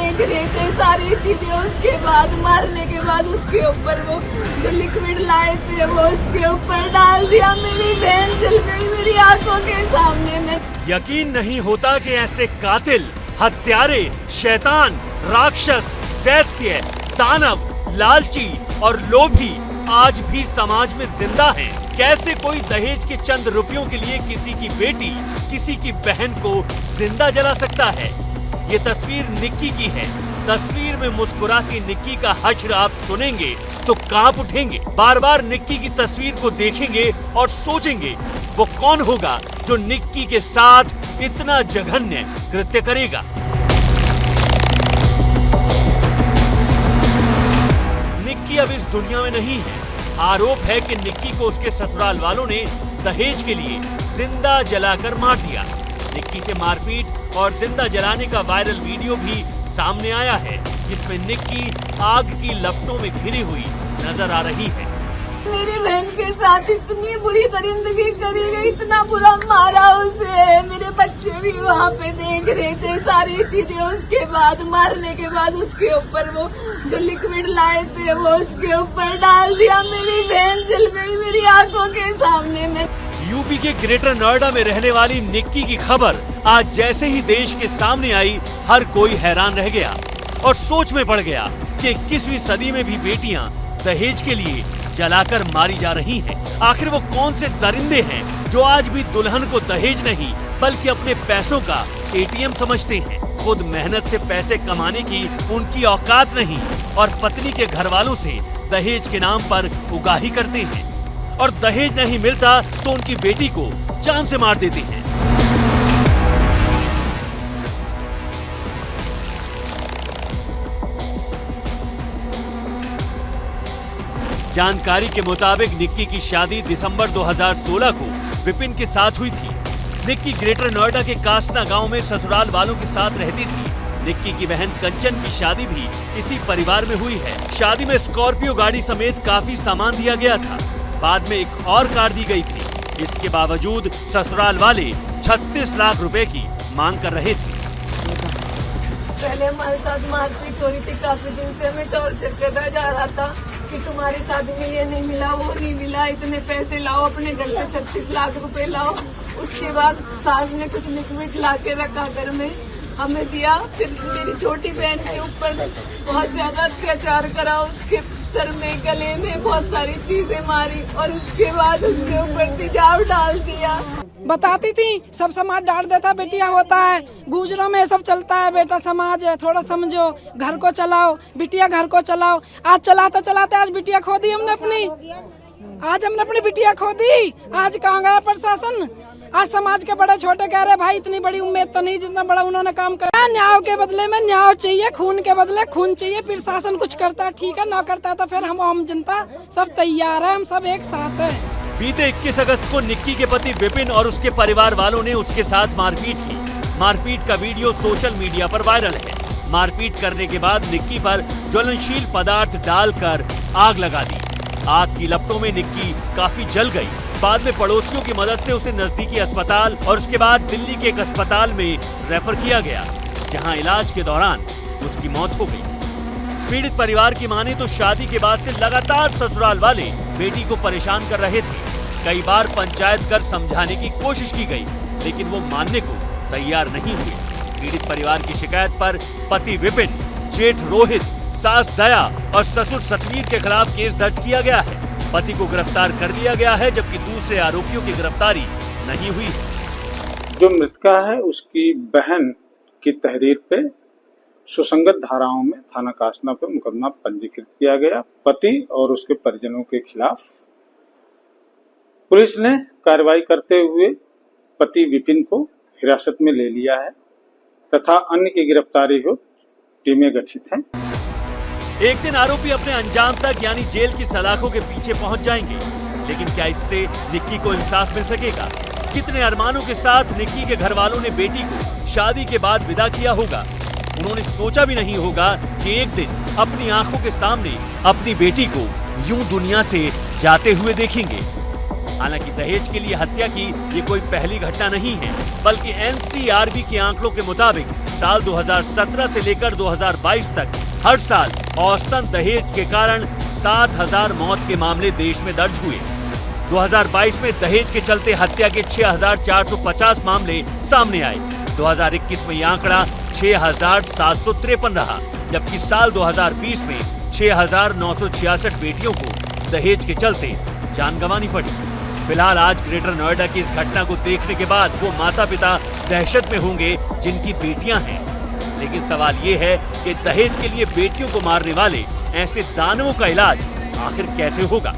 देख रहे थे सारी चीजें। उसके बाद मारने के बाद उसके ऊपर वो जो लिक्विड लाए थे वो उसके ऊपर डाल दिया। मेरी बहन जल गई मेरी आंखों के सामने में। यकीन नहीं होता कि ऐसे कातिल, हत्यारे, शैतान, राक्षस, दैत्य, दानव, लालची और लोभी आज भी समाज में जिंदा हैं। कैसे कोई दहेज के चंद रुपयों के लिए किसी की बेटी, किसी की बहन को जिंदा जला सकता है। ये तस्वीर निक्की की है। तस्वीर में मुस्कुराती निक्की का हश्र आप सुनेंगे तो कांप उठेंगे। बार बार निक्की की तस्वीर को देखेंगे और सोचेंगे वो कौन होगा जो निक्की के साथ इतना जघन्य कृत्य करेगा। निक्की अब इस दुनिया में नहीं है। आरोप है कि निक्की को उसके ससुराल वालों ने दहेज के लिए जिंदा जलाकर मार दिया। निक्की से मारपीट और जिंदा जलाने का वायरल वीडियो भी सामने आया है, जिसमें निक्की आग की लपटों में घिरी हुई नजर आ रही है। मेरी बहन के साथ इतनी बुरी दरिंदगी करी गई, इतना बुरा मारा उसे। मेरे बच्चे भी वहाँ पे देख रहे थे सारी चीजें। उसके बाद मारने के बाद उसके ऊपर वो जो लिक्विड लाए थे वो उसके ऊपर डाल दिया। मेरी बहन जल गई मेरी आंखों के सामने में। यूपी के ग्रेटर नोएडा में रहने वाली निक्की की खबर आज जैसे ही देश के सामने आई, हर कोई हैरान रह गया और सोच में पड़ गया कि 21वीं सदी में भी बेटियां दहेज के लिए जलाकर मारी जा रही हैं। आखिर वो कौन से दरिंदे हैं जो आज भी दुल्हन को दहेज नहीं बल्कि अपने पैसों का एटीएम समझते हैं। खुद मेहनत से पैसे कमाने की उनकी औकात नहीं और पत्नी के घर वालों से दहेज के नाम पर उगाही करते हैं, और दहेज नहीं मिलता तो उनकी बेटी को जान से मार देते हैं। जानकारी के मुताबिक निक्की की शादी दिसंबर 2016 को विपिन के साथ हुई थी। निक्की ग्रेटर नोएडा के कासना गांव में ससुराल वालों के साथ रहती थी। निक्की की बहन कंचन की शादी भी इसी परिवार में हुई है। शादी में स्कॉर्पियो गाड़ी समेत काफी सामान दिया गया था। बाद में एक और कार दी गई थी। इसके बावजूद ससुराल वाले 36 लाख रुपए की मांग कर रहे थे। पहले हमारे साथ मारपीट हो रही थी, काफी दिन से हमें टॉर्चर करना जा रहा था कि तुम्हारी शादी में ये नहीं मिला, वो नहीं मिला, इतने पैसे लाओ, अपने घर से 36 लाख रुपए लाओ। उसके बाद सास ने कुछ लिक्विड ला के रखा घर में, हमें दिया। फिर मेरी छोटी बहन के ऊपर बहुत ज्यादा अत्याचार करा। उसके सर में, गले में बहुत सारी चीजें मारी और उसके बाद उसके ऊपर तेजाब डाल दिया। बताती थी, सब समाज डांट देता, बेटिया होता है, गुजरों में सब चलता है, बेटा समाज है, थोड़ा समझो, घर को चलाओ, बिटिया घर को चलाओ। आज चलाते चलाते आज बिटिया खो दी हमने अपनी। आज हमने अपनी बिटिया खो दी। आज कहाँ गया प्रशासन? आज समाज के बड़े छोटे कह रहे भाई इतनी बड़ी उम्मीद तो नहीं जितना बड़ा उन्होंने काम करा। न्याय के बदले में न्याय चाहिए, खून के बदले खून चाहिए। फिर शासन कुछ करता ठीक है, ना करता तो फिर हम जनता सब तैयार है, हम सब एक साथ है। बीते 21 अगस्त को निक्की के पति विपिन और उसके परिवार वालों ने उसके साथ मारपीट की। मारपीट का वीडियो सोशल मीडिया पर वायरल है। मारपीट करने के बाद निक्की पर ज्वलनशील पदार्थ डालकर आग लगा दी। आग की लपटों में निक्की काफी जल गई। बाद में पड़ोसियों की मदद से उसे नजदीकी अस्पताल और उसके बाद दिल्ली के एक अस्पताल में रेफर किया गया, जहां इलाज के दौरान उसकी मौत हो गई। पीड़ित परिवार की माने तो शादी के बाद से लगातार ससुराल वाले बेटी को परेशान कर रहे थे। कई बार पंचायत कर समझाने की कोशिश की गई, लेकिन वो मानने को तैयार नहीं हुए। पीड़ित परिवार की शिकायत पर पति विपिन, जेठ रोहित, सास दया और ससुर सतवीर के खिलाफ केस दर्ज किया गया है। पति को गिरफ्तार कर लिया गया है, जबकि दूसरे आरोपियों की गिरफ्तारी नहीं हुई है। जो मृतका है उसकी बहन की तहरीर पे सुसंगत धाराओं में थाना कासना पे मुकदमा पंजीकृत किया गया। पति और उसके परिजनों के खिलाफ पुलिस ने कार्रवाई करते हुए पति विपिन को हिरासत में ले लिया है तथा अन्य की गिरफ्तारी हो टीमें गठित हैं। एक दिन आरोपी अपने अंजाम तक यानी जेल की सलाखों के पीछे पहुंच जाएंगे, लेकिन क्या इससे निक्की को इंसाफ मिल सकेगा? कितने अरमानों के साथ निक्की के घर वालों ने बेटी को शादी के बाद विदा किया होगा। उन्होंने सोचा भी नहीं होगा कि एक दिन अपनी आंखों के सामने अपनी बेटी को यूं दुनिया से जाते हुए देखेंगे। हालांकि दहेज के लिए हत्या की ये कोई पहली घटना नहीं है, बल्कि एनसीआरबी के आंकड़ों के मुताबिक साल 2017 से लेकर 2022 तक हर साल औसतन दहेज के कारण 7,000 मौत के मामले देश में दर्ज हुए। 2022 में दहेज के चलते हत्या के 6,450 मामले सामने आए। 2021 में यह आंकड़ा 6,753 रहा, जबकि साल 2020 में 6,966 बेटियों को दहेज के चलते जान गंवानी पड़ी। फिलहाल आज ग्रेटर नोएडा की इस घटना को देखने के बाद वो माता पिता दहशत में होंगे जिनकी बेटियां हैं। लेकिन सवाल ये है कि दहेज के लिए बेटियों को मारने वाले ऐसे दानवों का इलाज आखिर कैसे होगा।